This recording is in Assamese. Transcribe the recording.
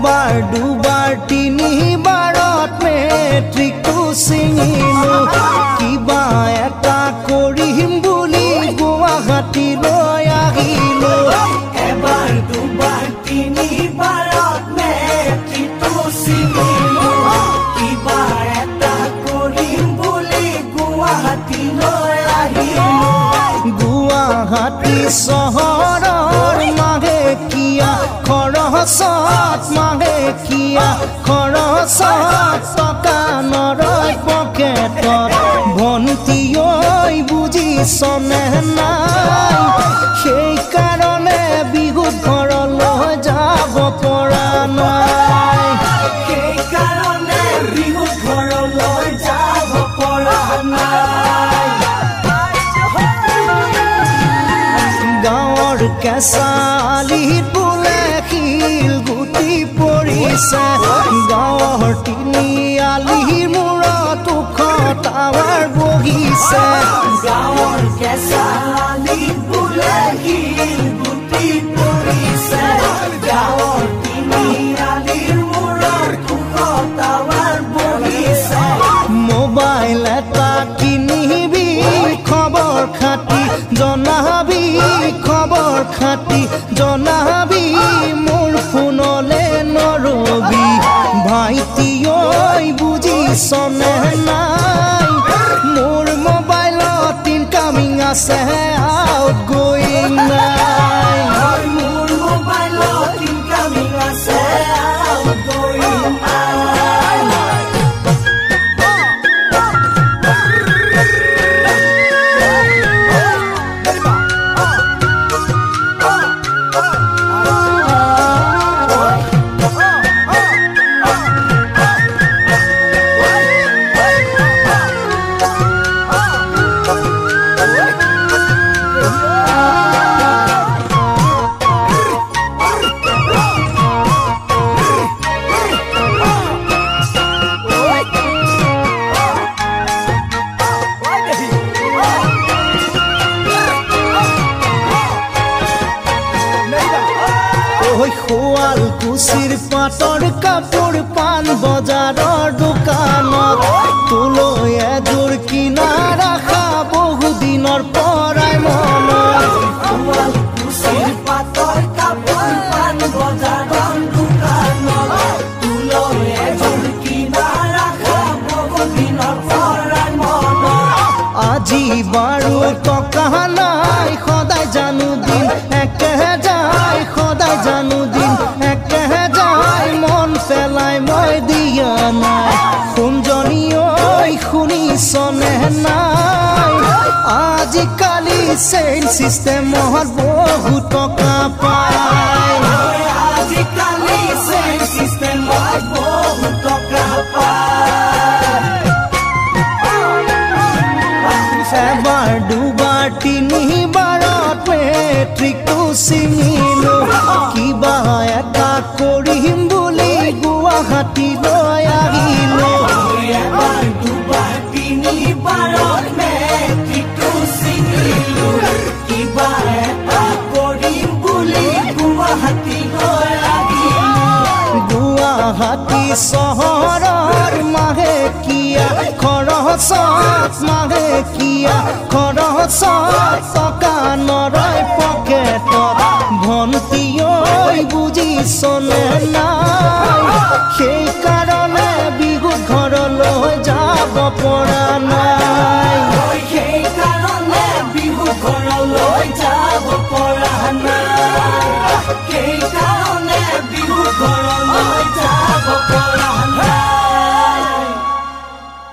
এবাৰ দুবাৰ তিনিবাৰত মেট্ৰিকটো ছিঙিলো কিবা এটা কৰিম বুলি গুৱাহাটীলৈ আহিলো এবাৰ দুবাৰ তিনিবাৰত মেট্ৰিকটো ছিঙিলো কিবা এটা কৰিম বুলি গুৱাহাটীলৈ আহিলো গুৱাহাটী চহৰৰ মাহেকীয়া খৰচত মাহেকীয়া খৰচত টকা নৰয় পকেটত ভণ্টি ঐ বুজিছনে নাই সেইকাৰণে বিহুত ঘৰলৈ যাব পৰা নাই সেইকাৰণে বিহুত ঘৰলৈ যাব পৰা নাই গাঁৱৰ কেঁচা আলিত বোলে শিল গুটি পৰিছে গাঁৱৰ তিনিআলিৰ মূৰত ওখ টাৱাৰ বহিছে গাঁৱৰ কেঁচা আলিত বোলে শিল গুটি পৰিছে গাঁৱৰ তিনিআলিৰ মূৰত ওখ টাৱাৰ বহিছে মোবাইল এটা কিনিবি খবৰ খাতি জনাবি খবৰ খাতি জনাবি মোৰ ফোনলে নৰবি ভাইটি ঐ বুজিছনে নাই মোৰ মোবাইলত ইনকামিং আছে আউট গোয়িং নাই মোৰ মোবাইলত ইনকামিং আছে আউট গোয়িং নাই শুৱালকুছিৰ পাটৰ কাপোৰ পাণ বজাৰৰ দোকানত তোলৈ এযোৰ কিনা ৰাখা বহুদিনৰ পৰাই মনত শুৱালকুছিৰ পাটৰ কাপোৰ পাণ বজাৰৰ দোকানত তোলৈ এযোৰ কিনা ৰাখা বহুদিনৰ পৰাই মনত আজি বাৰু টকা নাই সদায় জানো দিন একে যায় সদায় জানো দিন একে যায় মন পেলাই মই দিয়া নাই শুনজনী ঐ শুনিছনে নাই আজিকালি চেইন চিষ্টেমত বহু টকা পায় আজিকালি চেইন চিষ্টেমত বহু টকা পায় এবাৰ দুবাৰ তিনিবাৰত মেট্ৰিকটো ছিঙিলো কিবা এটা কৰিম বুলি গুৱাহাটীলৈ আহিলো এবাৰ দুবাৰ তিনিবাৰত মেট্ৰিকটো ছিঙিলো কিবা এটা কৰিম বুলি গুৱাহাটীলৈ আহিলো গুৱাহাটী চহৰৰ মাহেকীয়া খৰচত মাহেকীয়া খৰচত টকা নৰয় পকেটত ভণ্টি ঐ বুজিছনে নাই সেইকাৰণে বিহুত ঘৰলৈ যাব পৰা নাই